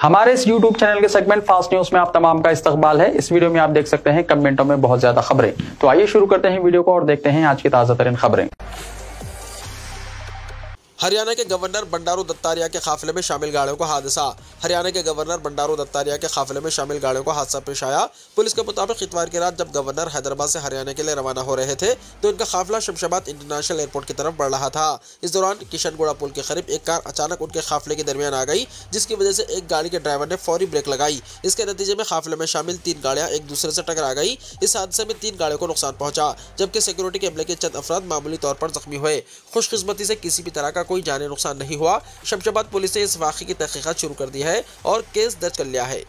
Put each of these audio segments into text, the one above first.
हमारे इस YouTube channel के सेगमेंट फास्ट न्यूज में आप तमाम का इस्तकबाल है। इस वीडियो में आप देख सकते हैं कमेंटों में बहुत ज्यादा खबरें। तो आइए शुरू करते हैं वीडियो को और देखते हैं आज की ताजा तरीन खबरें। हरियाणा के गवर्नर बंडारू दत्तात्रेय के काफिले में शामिल गाड़ियों को हादसा। हरियाणा के गवर्नर बंडारू दत्तात्रेय के काफिले में शामिल गाड़ियों को हादसा पेश आया। पुलिस के मुताबिक इतवार की रात जब गवर्नर हैदराबाद से हरियाणा के लिए रवाना हो रहे थे तो इनका काफिला शमशाबाद इंटरनेशनल एयरपोर्ट की तरफ बढ़ रहा था। इस दौरान किशनगुड़ा पुल के करीब एक कार अचानक उनके काफिले के दरमियान आ गई, जिसकी वजह से एक गाड़ी के ड्राइवर ने फौरी ब्रेक लगाई। इसके नतीजे में काफिले में शामिल 3 गाड़ियां एक दूसरे से टकरा गई। इस हादसे में 3 गाड़ियों को नुकसान पहुंचा, जबकि सिक्योरिटी कैमरे के चंद अफराद मामूली तौर पर जख्मी हुए। खुशकिस्मती से किसी भी तरह का कोई जानी नुकसान नहीं हुआ। शमशाबाद पुलिस ने इस वाक़े की तहकीकात शुरू कर दी है और केस दर्ज कर लिया है।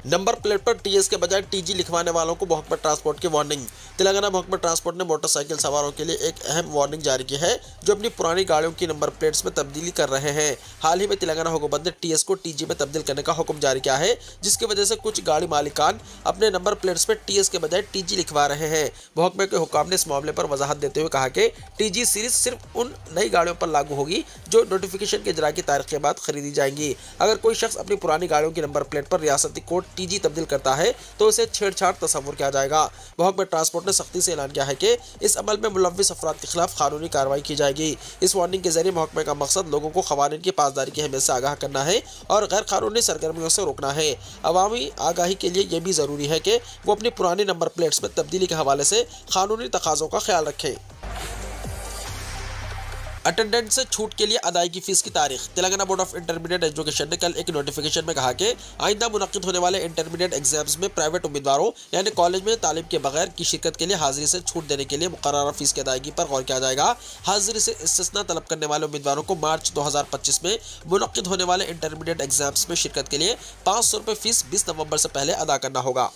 नंबर प्लेट पर टीएस के बजाय टीजी लिखवाने वालों को महकमा ट्रांसपोर्ट की वार्निंग। तेलंगाना महकमा ट्रांसपोर्ट ने मोटरसाइकिल सवारों के लिए एक अहम वार्निंग जारी की है जो अपनी पुरानी गाड़ियों की नंबर प्लेट्स में तब्दीली कर रहे हैं। हाल ही में तेलंगाना हुकूमत ने टीएस को टीजी में तब्दील करने का हुक्म जारी किया है, जिसकी वजह से कुछ गाड़ी मालिकान अपने नंबर प्लेट्स पर टीएस के बजाय टीजी लिखवा रहे हैं। महकमे के हुक्म ने इस मामले पर वजाहत देते हुए कहा कि टीजी सीरीज सिर्फ उन नई गाड़ियों पर लागू होगी जो नोटिफिकेशन के इजरा की तारीख के बाद खरीदी जाएंगी। अगर कोई शख्स अपनी पुरानी गाड़ियों की नंबर प्लेट पर रियासती कोड टीजी तब्दील करता है तो उसे छेड़छाड़ तस्वुर किया जाएगा। महकमा ट्रांसपोर्ट ने सख्ती से ऐलान किया है कि इस अमल में मुलव्विस अफराद के खिलाफ कानूनी कार्रवाई की जाएगी। इस वार्निंग के जरिए महकमे का मकसद लोगों को क़वानीन की पासदारी की अहमियत से आगाह करना है और गैर कानूनी सरगर्मियों से रोकना है। अवामी आगाही के लिए यह भी जरूरी है कि वो अपनी पुरानी नंबर प्लेट्स में तब्दीली के हवाले से कानूनी तकाज़ों का ख्याल रखें। अटेंडेंट से छूट के लिए अदायगी फीस की तारीख। Telangana board of intermediate education ने कल एक नोटिफिकेशन में कहा कि आइंदा मुनक्किद होने वाले इंटरमीडिएट एग्जाम्स में प्राइवेट उम्मीदवारों यानी कॉलेज में तालीम के बगैर की शिरकत के लिए हाजिरी से छूट देने के लिए मुकर्ररा फीस की अदायगी पर गौर किया जाएगा। हाजिरी से इस्तिस्ना तलब करने वाले उम्मीदवारों को मार्च 2025 में मुनक्किद होने वाले इंटरमीडिएट एग्जाम्स में शिरकत के लिए 500 रुपये फीस 20 नवंबर से पहले अदा करना होगा।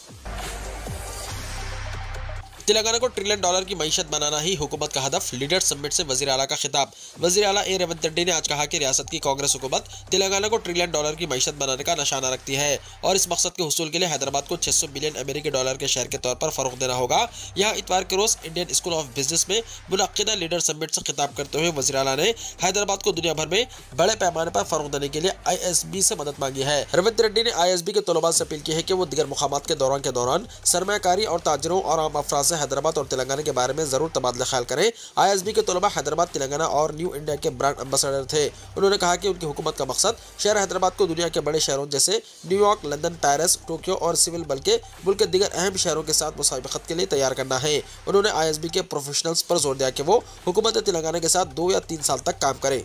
तेलंगाना को $1 ट्रिलियन की मईशत बनाना ही हुकूमत का हदफ। लीडर समिट से वज़ीर आला का खिताब। वज़ीर आला ए रेवंत रेड्डी ने आज कहा कि रियासत की कांग्रेस हुकूमत तेलंगाना को $1 ट्रिलियन की मईशत बनाने का निशाना रखती है और इस मकसद के हुसूल के लिए हैदराबाद को $600 बिलियन अमेरिकी डॉलर के शहर के तौर पर फ़रोग़ देना होगा। यहाँ इतवार के रोज़ इंडियन स्कूल ऑफ बिजनेस में मुनक्किदा लीडर समिट से खिताब करते हुए वज़ीर आला ने हैदराबाद को दुनिया भर में बड़े पैमाने पर फ़रोग़ देने के लिए ISB से मदद मांगी है। रेवंत रेड्डी ने ISB के तलबा से अपील की है कि वो दीगर मुक़ामात के दौरान सरमायाकारी और ताजरों और आम अफराद से हैदराबाद और तेलंगाना के बारे में जरूर तबादला ख्याल करें। ISB के तलबा हैदराबाद, तेलंगाना और न्यू इंडिया के ब्रांड एम्बेसडर थे। उन्होंने कहा कि उनकी हुकूमत का मकसद शहर हैदराबाद को दुनिया के बड़े शहरों जैसे न्यूयॉर्क, लंदन, पेरिस, टोक्यो और सिविल बल्कि मुल्क के दीगर अहम शहरों के साथ मुसाबिकत के लिए तैयार करना है। उन्होंने ISB के प्रोफेशनल्स पर जोर दिया कि वो हुकूमत तेलंगाना के साथ 2 या 3 साल तक काम करें।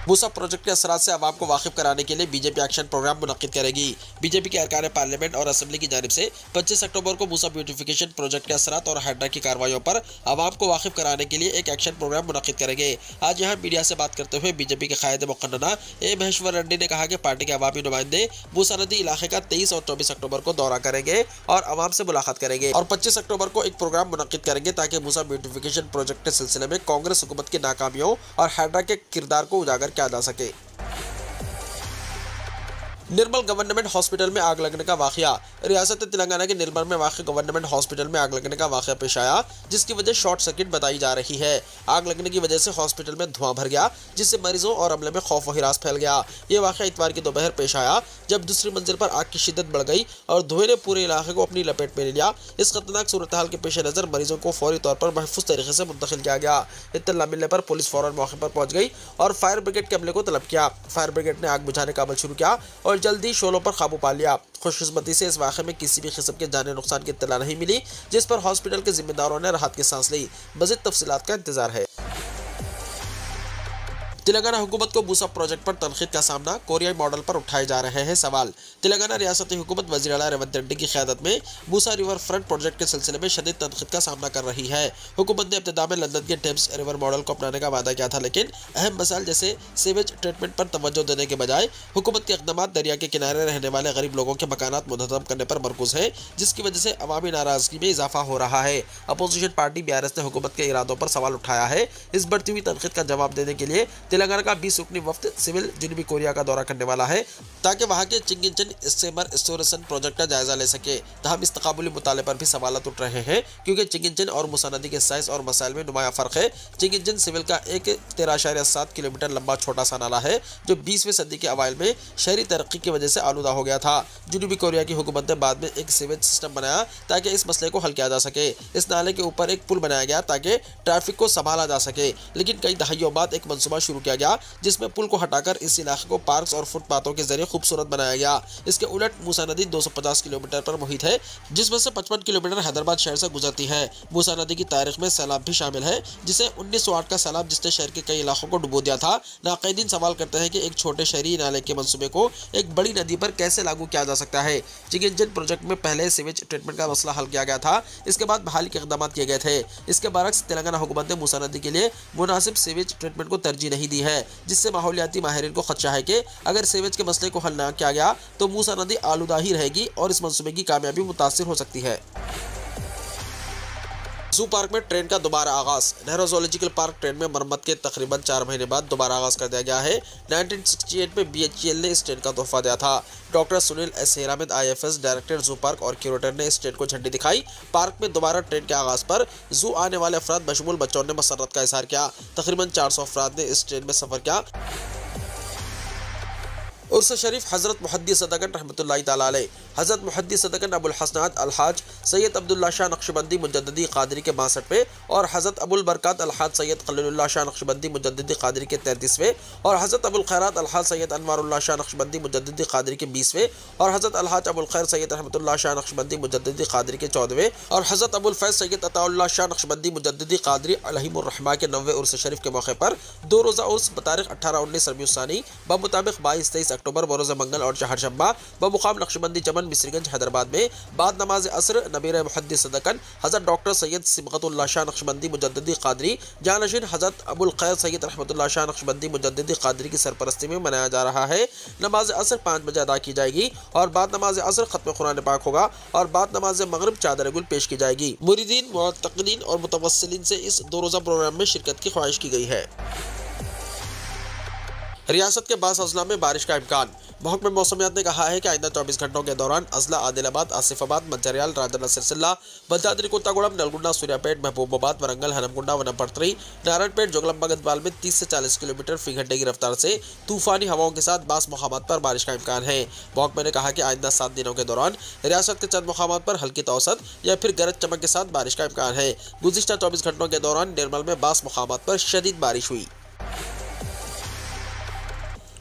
मूसा प्रोजेक्ट के असरात से आवाम को वाकिफ कराने के लिए बीजेपी एक्शन प्रोग्राम मुनक्किद करेगी। बीजेपी के अरकान पार्लियामेंट और असेंबली की जानिब से 25 अक्टूबर को मूसा ब्यूटिफिकेशन प्रोजेक्ट के असरात और हाइड्रा की कार्रवाइयों पर आवाम को वाकिफ कराने के लिए एक एक्शन प्रोग्राम मुनक्किद करेंगे। आज यहाँ मीडिया से बात करते हुए बीजेपी के कायद मुक़न्नना ए महेश्वर रेड्डी ने कहा कि पार्टी के अवामी नुमाइंदे मूसा नदी इलाके का 23 और 24 अक्टूबर को दौरा करेंगे और आवाम से मुलाकात करेंगे और 25 अक्टूबर को एक प्रोग्राम मुनक्किद करेंगे ताकि मूसा ब्यूटिफिकेशन प्रोजेक्ट के सिलसिले में कांग्रेस हुकूमत की नाकामियों और हाइड्रा के किरदार को उजागर किया जा सके। निर्मल गवर्नमेंट हॉस्पिटल में आग लगने का वाकया। रियासत तेलंगाना के निर्मल में वाक़ गवर्नमेंट हॉस्पिटल में आग लगने का वाकया पेश आया, जिसकी वजह शॉर्ट सर्किट बताई जा रही है। आग लगने की वजह से हॉस्पिटल में धुआं भर गया, जिससे मरीजों और अमले में खौफ व हिरास फैल गया। ये वाकया इतवार की दोपहर पेश आया जब दूसरी मंजिल पर आग की शिद्दत बढ़ गई और धुएं ने पूरे इलाके को अपनी लपेट में ले लिया। इस खतरनाक सूरत हाल के पेश नज़र मरीजों को फौरी तौर पर महफूज तरीके से मुंतकिल किया गया। इत्तला मिलने पर पुलिस फौरन मौके पर पहुंच गई और फायर ब्रिगेड के अमले को तलब किया। फायर ब्रिगेड ने आग बुझाने का अमल शुरू किया और जल्दी शोलों पर काबू पा लिया। खुशकिस्मती से इस वाक़े में किसी भी किस्म के जानी नुकसान की इत्तला नहीं मिली, जिस पर हॉस्पिटल के जिम्मेदारों ने राहत की सांस ली। मज़ीद तफसीलात का इंतजार है। तेलंगाना हुकूमत को मूसा प्रोजेक्ट पर तनखीद का सामना। कोरियाई मॉडल पर उठाए जा रहे हैं सवाल। तेलंगाना रियासती हुकूमत वज़ीर आला रेवंत रेड्डी की क़यादत में मूसा रिवर फ्रंट प्रोजेक्ट के सिलसिले में शदीद तनखीद का सामना कर रही है। हुकूमत ने इब्तिदा में लंदन के टेम्स रिवर मॉडल को अपनाने का वादा किया था, लेकिन अहम मसाइल जैसे सीवेज ट्रीटमेंट पर तवज्जो देने के बजाय हुकूमत के इक़दामात दरिया के किनारे रहने वाले गरीब लोगों के मकानात मुंतज़म करने पर मरकूज़ है, जिसकी वजह से अवामी नाराज़गी में इजाफा हो रहा है। अपोजिशन पार्टी BRS ने हुकूमत के इरादों पर सवाल उठाया है। इस बढ़ती हुई तनखीद का जवाब देने के लिए तेलंगाना का 20 वफ्द सिविल जनूबी कोरिया का दौरा करने वाला है। ताकि वहाँ के चिंगिंचन स्टीमर स्टोरेशन प्रोजेक्ट का जायजा ले सके। तहम इस तकाबुली मुताले पर भी सवालात उठ रहे हैं, क्योंकि चिंगिंचन और मूसा नदी के साइज और मसाइल में नुमाया फ़र्क है। चिंगिंचन सिविल का एक 13.7 किलोमीटर लंबा छोटा सा नाला है, जो 20वीं सदी के अवाइल में शहरी तरक्की की वजह से आलूदा हो गया था। जनूबी कोरिया की हुकूमत ने बाद में एक सीवेज सिस्टम बनाया ताकि इस मसले को हल किया जा सके। इस नाले के ऊपर एक पुल बनाया गया ताकि ट्रैफिक को संभाला जा सके, लेकिन कई दहाइयों बाद एक मंसूबा शुरू किया गया जिसमें पुल को हटाकर इस इलाके को पार्क्स और फुटपाथों के जरिए खूबसूरत बनाया गया। इसके उलट मूसा नदी 250 किलोमीटर पर मुहित है, जिसमें से 55 किलोमीटर हैदराबाद शहर से गुजरती है। मूसा नदी की तारीख में सैलाब भी शामिल है, जिसे 1908 का सैलाब जिसने शहर के कई इलाकों को डुबो दिया था। नाक़ीदीन सवाल करते हैं कि एक छोटे शहरी नाले के मंसूबे को एक बड़ी नदी पर कैसे लागू किया जा सकता है। चिंगिंचन प्रोजेक्ट में पहले सीवेज ट्रीटमेंट का मसला हल किया गया था, इसके बाद बहाली के इक़दाम किए गए थे। इसके बरक्स तेलंगाना हुकूमत ने मूसा नदी के लिए मुनासिब सीवेज ट्रीटमेंट को तरजीह नहीं दी है, जिससे माहौलियाती माहिरीन को खदशा है कि अगर सीवेज के मसले को हल न किया गया तो मूसा नदी आलूदा ही रहेगी और इस मंसूबे की कामयाबी मुतासिर हो सकती है। जू पार्क में ट्रेन का दोबारा आगाज। नेहरू ज़ूलॉजिकल पार्क ट्रेन में मरम्मत के तकरीबन 4 महीने बाद दोबारा आगाज कर दिया गया है। 1968 में BHEL ने इस ट्रेन का तोहफा दिया था। Doctor Sunil S Hiremath IFS director zoo park और क्यूरेटर ने इस ट्रेन को झंडी दिखाई। पार्क में दोबारा ट्रेन के आगाज पर जू आने वाले अफराद बशमूल बच्चों ने मसरत का इजहार किया। तकरीबन 400 अफराद ने इस ट्रेन में सफर किया। उर्स शरीफ हज़रत मुहद्दिस सदकन रहमतुल्लाहि तआला अलैह। हज़रत मुहद्दिस सदकन अबुल हसनात अलहाज सैयद अब्दुल्ला शाह नक्शबंदी मुजद्दिदी क़ादरी के 62वें और हज़रत अबुल बरकात अलहाज सैयद खलीलुल्लाह शाह नक्शबंदी मुजद्दिदी क़ादरी के 33वें और हज़रत अबुल खैरात अलहाज सैयद अनवारुल्लाह शाह नक्शबंदी मुजद्दिदी क़ादरी के 20वें और हज़रत अलहाज अबुल खैर सैयद रहमतुल्लाह शाह नक्शबंदी मुजद्दिदी क़ादरी के 14वें और हज़रत अबुल फैज़ सैयद अताउल्लाह शाह नक्शबंदी मुजद्दिदी क़ादरी अलैहिमुर रहमा के 90वें उर्स शरीफ के मौके पर 2 रोज़ा उर्स बतारीख 18-19 रबीउल सानी बमुताबिक 22-23 अक्टूबर बरोज़ मंगल और चहारशंबा बमुकाम नक्शबंदी चमन मिस्रीगंज हैदराबाद में बाद नमाज असर नबीर मुहद्दिस सदकन हज़रत डॉक्टर सैयद सिबगतुल्लाह शाह नक्शबंदी मुजद्दिदी क़ादरी जानशीन हज़रत अबुल खैर सैयद रहमतुल्लाह शाह नक्शबंदी मुजद्दिदी क़ादरी की सरपरस्ती में मनाया जा रहा है। नमाज असर 5 बजे अदा की जाएगी और बाद नमाज असर खत्म कुरान पाक होगा और बाद नमाज मगरिब चादर गुल पेश की जाएगी। मुरीदीन, मुअत्तक़ीन और मुतवस्सिलीन से इस 2 रोज़ा प्रोग्राम में शिरकत की ख्वाहिश की गई है। रियासत के बास अजला में बारिश का इम्कान। महकमे मौसमियात ने कहा है कि आइंदा 24 घंटों के दौरान अजला, आदिलाबाद, आसिफाबाद, मंचिर्याल, राजन्ना सिरसिल्ला, भद्राद्री कोत्तागुड़म, नलगुंडा, सूर्यापेट, महबूबाबाद, वरंगल, हनमगुंडा, वनपर्ती, नारायणपेट, जोगलम्बा गढ़वाल में 30 से 40 किलोमीटर फी घंटे की रफ्तार से तूफानी हवाओं के साथ बास मुकामात पर बारिश का इम्कान है। महकमे ने कहा कि आइंदा 7 दिनों के दौरान रियासत के चंद मुकामात पर हल्की तो औसत या फिर गरज चमक के साथ बारिश का इम्कान है। गुज़िश्ता 24 घंटों के दौरान निर्मल में बास मुकामात पर शदीद बारिश हुई।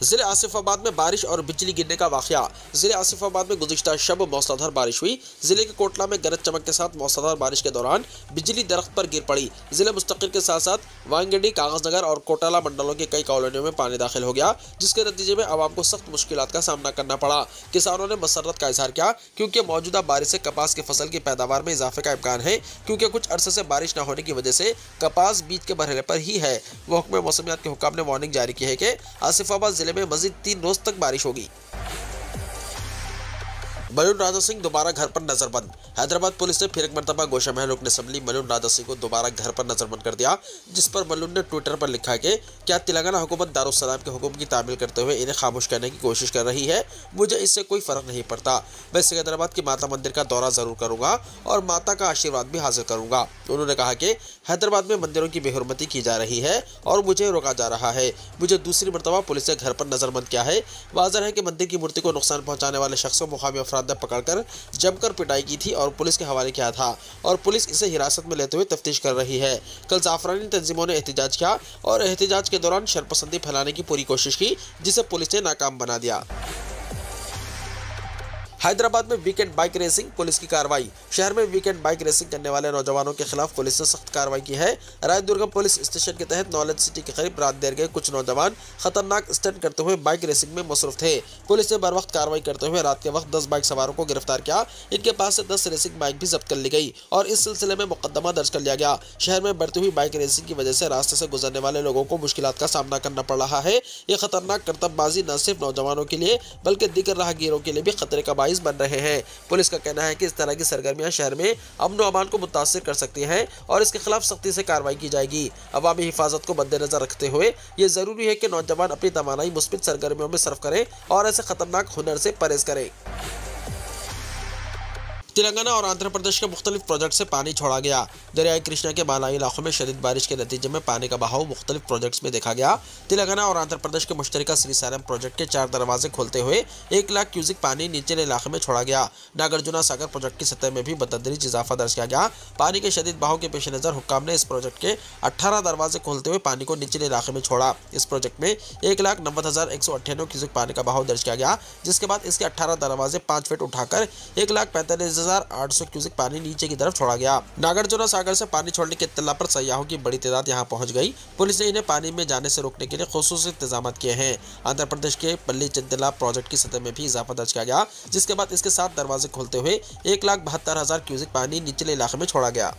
ज़िले आसिफाबाद में बारिश और बिजली गिरने का वाक़या। ज़िले आसिफाबाद में गुज़िश्ता शब मौसलाधार बारिश हुई। ज़िले के कोटला में गरज चमक के साथ मौसलाधार बारिश के दौरान बिजली दरख्त पर गिर पड़ी। ज़िले मुस्तकिल के साथ साथ वांगडी, कागज़नगर और कोटाला मंडलों के कई कॉलोनियों में पानी दाखिल हो गया, जिसके नतीजे में आवाम को सख्त मुश्किलात का सामना करना पड़ा। किसानों ने मसरत का इजहार किया क्योंकि मौजूदा बारिश से कपास की फसल की पैदावार में इजाफे का इम्कान है, क्योंकि कुछ अरसे से बारिश न होने की वजह से कपास बीज के मरहले पर ही है। महकमे मौसमियात के हुक्काम ने वार्निंग जारी की है कि आसिफाबाद जिले में मजीद 3 रोज तक बारिश होगी। मलून राजा सिंह दोबारा घर पर नजरबंद। हैदराबाद पुलिस ने फिर एक मरतबा गोशा महल रुकन असम्बली मलून राजा सिंह को दोबारा घर पर नजरबंद कर दिया, जिस पर मलून ने ट्विटर पर लिखा कि क्या तेलंगाना हुकूमत दारुस्सलाम के हुक्म की तामील करते हुए इन्हें खामोश करने की कोशिश कर रही है। मुझे इससे कोई फर्क नहीं पड़ता। मैं सिकंदराबाद की माता मंदिर का दौरा जरूर करूंगा और माता का आशीर्वाद भी हासिल करूंगा। उन्होंने कहा कि हैदराबाद में मंदिरों की बेहुरमती की जा रही है और मुझे रोका जा रहा है। मुझे दूसरी मरतबा पुलिस ने घर पर नजरबंद किया है। वाज़ेह है कि मंदिर की मूर्ति को नुकसान पहुंचाने वाले शख्सों मुकामी अफराद ने पकड़कर जमकर पिटाई की थी और पुलिस के हवाले किया था और पुलिस इसे हिरासत में लेते हुए तफ्तीश कर रही है। कल जाफरानी तंजीमों ने एहतजाज किया और एहतजाज के दौरान शरपसंदी फैलाने की पूरी कोशिश की, जिसे पुलिस ने नाकाम बना दिया। हैदराबाद में वीकेंड बाइक रेसिंग, पुलिस की कार्रवाई। शहर में वीकेंड बाइक रेसिंग करने वाले नौजवानों के खिलाफ पुलिस ने सख्त कार्रवाई की है। रायदुर्गम पुलिस स्टेशन के तहत नॉलेज सिटी के करीब रात देर गए कुछ नौजवान खतरनाक स्टंट करते हुए बाइक रेसिंग में मसरूफ थे। पुलिस ने बर वक्त कार्रवाई करते हुए रात के वक्त 10 बाइक सवारों को गिरफ्तार किया। इनके पास से 10 रेसिंग बाइक भी जब्त कर ली गई और इस सिलसिले में मुकदमा दर्ज कर लिया गया। शहर में बढ़ती हुई बाइक रेसिंग की वजह से रास्ते से गुजरने वाले लोगों को मुश्किलात का सामना करना पड़ रहा है। ये खतरनाक करतबबाजी न सिर्फ नौजवानों के लिए बल्कि दीगर राहगीरों के लिए भी खतरे का बाइस बाइस बन रहे हैं। पुलिस का कहना है कि इस तरह की सरगर्मियां शहर में अमन व अमान को मुतासिर कर सकती हैं और इसके खिलाफ सख्ती से कार्रवाई की जाएगी। अवामी हिफाजत को मद्देनजर रखते हुए ये जरूरी है कि नौजवान अपनी तवानाई मुस्बित सरगर्मियों में सर्फ करें और ऐसे खतरनाक हुनर से परहेज करें। तेलंगाना और आंध्र प्रदेश के मुख्तलिफ प्रोजेक्ट से पानी छोड़ा गया। दरियाई कृष्णा के बालाई इलाकों में शदीद बारिश के नतीजे में पानी का बहाव मुख्तलिफ प्रोजेक्ट्स में देखा गया। तेलंगाना और आंध्र प्रदेश के मुश्तरका श्रीसालम प्रोजेक्ट के 4 दरवाजे खोलते हुए 1 लाख क्यूसिक पानी निचले इलाके में छोड़ा गया। नागार्जुना सागर प्रोजेक्ट की सतह में भी बतदरीज इजाफा दर्ज किया गया। पानी के शदीद बहाव के पेश नज़र हुक्काम ने इस प्रोजेक्ट के 18 दरवाजे खोलते हुए पानी को निचले इलाके में छोड़ा। इस प्रोजेक्ट में 1,90,198 क्यूसिक पानी का बहाव दर्ज किया गया, जिसके बाद इसके 18 दरवाजे 5 फीट उठाकर 1,45,800 क्यूसिक पानी नीचे की तरफ छोड़ा गया। नागार्जुना सागर से पानी छोड़ने की इत्तला पर सयाहों की बड़ी तादाद यहां पहुंच गई। पुलिस ने इन्हें पानी में जाने से रोकने के लिए खुसूसी इंतजाम किए हैं। आंध्र प्रदेश के पल्ली चिंतला प्रोजेक्ट की सतह में भी इजाफा दर्ज किया गया, जिसके बाद इसके 7 दरवाजे खोलते हुए 1,72,000 क्यूसिक पानी निचले इलाके में छोड़ा गया।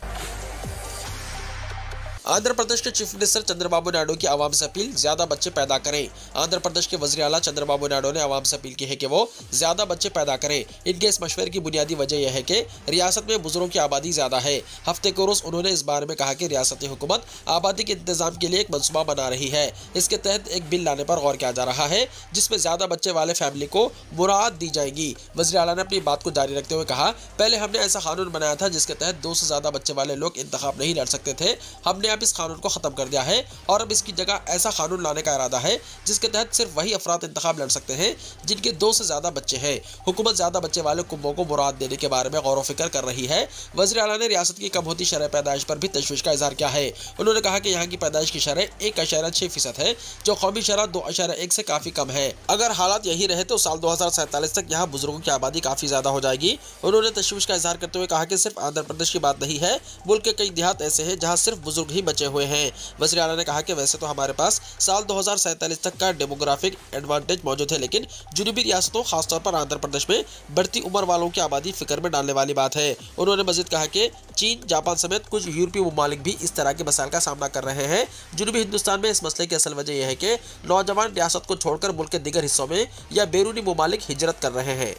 आंध्र प्रदेश के चीफ मिनिस्टर चंद्रबाबू नायडू की आवाम से अपील, ज्यादा बच्चे पैदा करें। आंध्र प्रदेश के वज़ीर आला चंद्रबाबू नायडू ने आवाम से अपील की है कि वो ज्यादा बच्चे पैदा करें। इनके इस मशवरे की बुनियादी वजह यह है कि रियासत में बुजुर्गों की आबादी ज्यादा है। हफ्ते को रोज उन्होंने इस बारे में कहा कि रियासती हुकूमत आबादी के इंतजाम के लिए एक मनसूबा बना रही है। इसके तहत एक बिल लाने पर गौर किया जा रहा है, जिसमें ज्यादा बच्चे वाले फैमिली को मुराद दी जाएगी। वज़ीर आला ने अपनी बात को जारी रखते हुए कहा, पहले हमने ऐसा कानून बनाया था जिसके तहत 2 से ज्यादा बच्चे वाले लोग इंतखाब नहीं लड़ सकते थे। हमने अब इस कानून को खत्म कर दिया है और अब इसकी जगह ऐसा कानून लाने का इरादा है जिसके तहत सिर्फ वही अफराद इंतखाब लड़ सकते हैं जिनके 2 से ज्यादा बच्चे हैं। हुकूमत ज्यादा बच्चे वाले कुंबों को मुराद देने के बारे में गौर व फिक्र कर रही है। वज़ीर आला ने रियासत की कम होती शरह पैदाइश पर भी तशवीश का इजहार किया है। उन्होंने कहा कि यहाँ की पैदाइश की शरह 1.6% है, जो कौमी शरह 2.1 से काफी कम है। अगर हालात यही रहे तो साल 2047 तक यहाँ बुजुर्गों की आबादी काफी ज्यादा हो जाएगी। उन्होंने तशवीश का इजहार करते हुए कहा कि सिर्फ आंध्र प्रदेश की बात नहीं है, मुल्क के कई देहात ऐसे हैं जहाँ सिर्फ बुजुर्ग ही बचे हुए हैं। वज़ीर आला ने कहा कि वैसे तो हमारे पास साल 2047 तक का डेमोग्राफिक एडवांटेज मौजूद है, लेकिन जुनूबी रियासतों खासतौर पर आंध्र प्रदेश में बढ़ती उम्र वालों की आबादी फिक्र में डालने वाली बात है। उन्होंने मजीद कहा कि चीन, जापान समेत कुछ यूरोपीय ममालिक भी इस तरह के मसाइल का सामना कर रहे हैं। जुनूबी हिंदुस्तान में इस मसले की असल वजह यह है कि नौजवान रियासत को छोड़कर मुल्क के दीगर हिस्सों में या बैरूनी ममालिक हिजरत कर रहे हैं।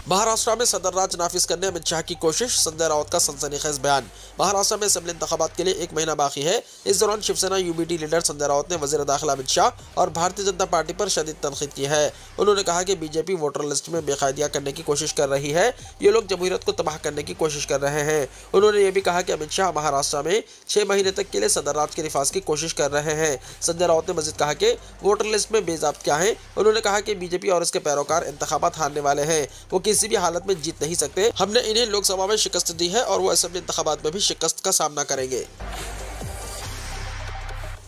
महाराष्ट्र में सदर राज नाफिज करने अमित शाह की कोशिश, संजय राउत का सनसनीखेज बयान। महाराष्ट्र में असेंबली इंतखाबात के लिए 1 महीना बाकी है। इस दौरान शिवसेना यूबीटी लीडर संजय राउत ने वजीर दाखिला अमित शाह और भारतीय जनता पार्टी पर शदीद तनकीद की है। उन्होंने कहा कि बीजेपी वोटर लिस्ट में बेकायदियां करने की कोशिश कर रही है। ये लोग जमहूरियत को तबाह करने की कोशिश कर रहे हैं। उन्होंने ये भी कहा कि अमित शाह महाराष्ट्र में 6 महीने तक के लिए सदर राज के निफाज की कोशिश कर रहे हैं। संजय राउत ने मजीद कहा कि वोटर लिस्ट में बेजाब्त क्या है। उन्होंने कहा कि बीजेपी और इसके पैरोकार इंतखाबात हारने वाले हैं, वो किसी भी हालत में जीत नहीं सकते। हमने इन्हें लोकसभा में शिकस्त दी है और वो असेंबली इंतखाबात में भी शिकस्त का सामना करेंगे।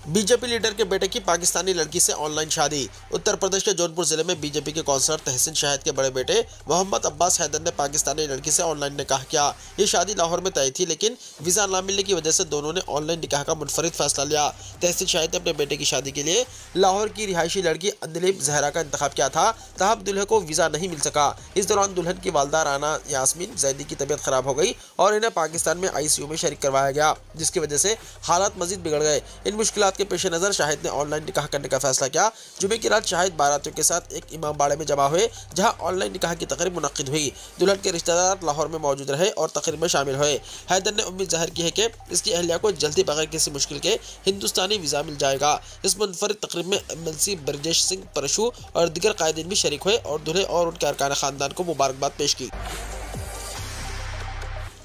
बीजेपी लीडर के बेटे की पाकिस्तानी लड़की से ऑनलाइन शादी। उत्तर प्रदेश के जौनपुर जिले में बीजेपी के काउंसलर तहसीन शाहिद के बड़े बेटे मोहम्मद अब्बास हैदर ने पाकिस्तानी लड़की से ऑनलाइन निकाह किया। ये शादी लाहौर में तय थी, लेकिन वीजा ना मिलने की वजह से दोनों ने ऑनलाइन निकाह का मुनफरिद फैसला लिया। तहसीन शाहिद ने अपने बेटे की शादी के लिए लाहौर की रिहायशी लड़की अंदलीब जहरा का इंतखाब किया था, तहब दुल्हे को वीजा नहीं मिल सका। इस दौरान दुल्हन की वालदा राना यास्मीन जैदी की तबीयत खराब हो गई और इन्हें पाकिस्तान में ICU में शरीक करवाया गया, जिसकी वजह से हालात मजीद बिगड़ गए। इन मुश्किलात के पेश नज़र शाहिद ने ऑनलाइन निकाह करने का फैसला किया। जुमे की रात शाहिद बारातियों के साथ एक इमाम बाड़े में जमा हुए, जहां ऑनलाइन निकाह की तकरीब मुनक्किद हुई। दुल्हन के रिश्तेदार लाहौर में मौजूद रहे और तकरीब में शामिल हुए। हैदर ने उम्मीद जाहिर की है कि इसकी अहलिया को जल्दी बगैर किसी मुश्किल के हिंदुस्तानी वीज़ा मिल जाएगा। इस मुनफरिद तकरीब में MLC ब्रजेश सिंह परशु और दीगर कायदीन भी शरीक हुए और दूल्हे और उनके अरकान खानदान को मुबारकबाद पेश की।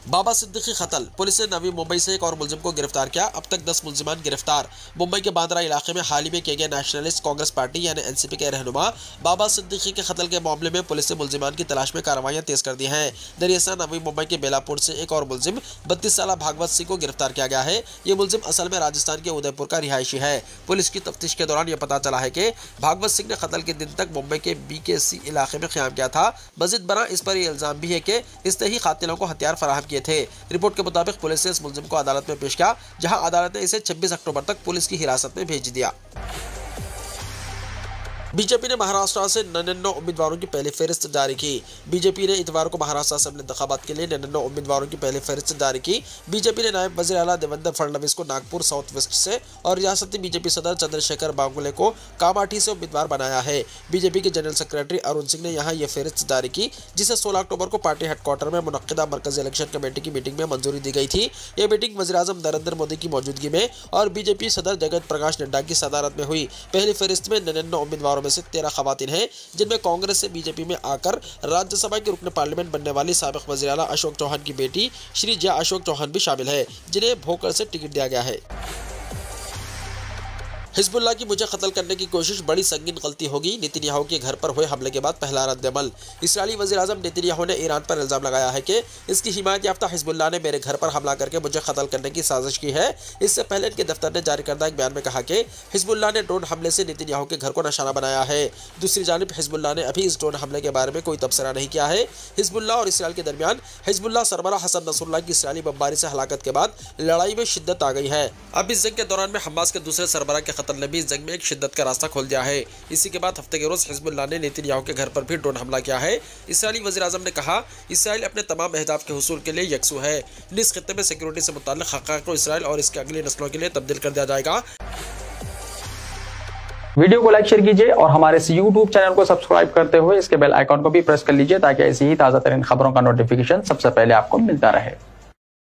बाबा सिद्दीकी कत्ल, पुलिस ने नवी मुंबई से एक और मुलजिम को गिरफ्तार किया। अब तक 10 मुलजिमान गिरफ्तार। मुंबई के बांद्रा इलाके में हाल ही में किए गए नेशनलिस्ट कांग्रेस पार्टी यानी NCP के रहनुमा बाबा सिद्दीकी के कत्ल के मामले में पुलिस ने मुलजिमान की तलाश में कार्रवाइयां तेज कर दी हैं। दरियासा नवी मुंबई के बेलापुर से एक और मुलजिम 32 साल भागवत सिंह को गिरफ्तार किया गया है। ये मुलजिम असल में राजस्थान के उदयपुर का रिहायशी है। पुलिस की तफ्तीश के दौरान यह पता चला है कि भागवत सिंह ने कत्ल के दिन तक मुंबई के BKC इलाके में क़याम किया था। मजीद बना इस पर यह इल्जाम भी है कि इसने ही कातिलों को हथियार फराहम किए थे। रिपोर्ट के मुताबिक पुलिस ने इस मुलजिम को अदालत में पेश किया, जहां अदालत ने इसे 26 अक्टूबर तक पुलिस की हिरासत में भेज दिया। बीजेपी ने महाराष्ट्र से 99 उम्मीदवारों की पहली फहरिस्त जारी की। बीजेपी ने इतवार को महाराष्ट्र असेंबली इंतखाबात के लिए 99 उम्मीदवारों की पहली फहरिस्त जारी की। बीजेपी ने नायब वज़ीर आला देवेंद्र फडणवीस को नागपुर साउथ वेस्ट से और रियासती बीजेपी सदर चंद्रशेखर बावनकुले को कामाठी से उम्मीदवार बनाया है। बीजेपी के जनरल सेक्रेटरी अरुण सिंह ने यहाँ ये फहरिस्त जारी की, जिसे 16 अक्टूबर को पार्टी हेडक्वार्टर में मुनक्किदा मरकजी इलेक्शन कमेटी की मीटिंग में मंजूरी दी गई थी। ये मीटिंग वज़ीर-ए-आज़म नरेंद्र मोदी की मौजूदगी में और बीजेपी सदर जगत प्रकाश नड्डा की सदारत में हुई। पहली फहरिस्त में 99 उम्मीदवारों में से 13 खवातीन हैं, जिनमें कांग्रेस से बीजेपी में आकर राज्यसभा के रुकन पार्लियामेंट बनने वाली साबिक वज़ीर आला अशोक चौहान की बेटी श्री जया अशोक चौहान भी शामिल है, जिन्हें भोकर से टिकट दिया गया है। हिजबुल्लाह की मुझे कत्ल करने की कोशिश बड़ी संगीन गलती होगी। नेतन्याहू के घर पर हुए हमले के बाद पहला रद्द-ए-अमल। इस्राएली वज़ीर-ए-आज़म नेतन्याहू ने ईरान पर इल्ज़ाम लगाया है कि इसकी हिमायत याफ्ता हिजबुल्लाह ने मेरे घर पर हमला करके मुझे कत्ल करने की साजिश की है। इससे पहले इनके दफ्तर ने जारी करदा एक बयान में कहा कि हिजबुल्लाह ने ड्रोन हमले से नेतन्याहू के घर को निशाना बनाया है। दूसरी जानिब हिजबुल्लाह ने अभी इस ड्रोन हमले के बारे में कोई तबसरा नहीं किया है। हिजबुल्लाह और इसराइल के दरमियान हिजबुल्लाह सरबराह हसन नसरुल्लाह की इसराइली बमबारी से हलाकत के बाद लड़ाई में शिद्दत आ गई है। अब इस जंग के दौरान में हमास के दूसरे सरबराह के कत्ल ने भी इस जंग में शिद्दत का रास्ता खोल दिया है। इसी के बाद हफ्ते के रोज हिजबुल्लाह ने नेतन्याहू के घर पर भी ड्रोन हमला किया है। इस्राएली वज़ीर-ए-आज़म ने कहा, इसराइल अपने तमाम अहदाफ के हुसूल के लिए यकसू है। निस खित्ते में सिक्योरिटी से मुताल्लिक़ हक़ाइक़ को इसराइल और इसकी अगली नस्लों के लिए तब्दील कर दिया जाएगा। वीडियो को लाइक शेयर कीजिए और हमारे इस YouTube चैनल को सब्सक्राइब करते हुए इसके बेल आइकॉन को भी प्रेस कर लीजिए, ताकि ऐसी ही ताज़ा तरीन खबरों का नोटिफिकेशन सबसे पहले आपको मिलता रहे।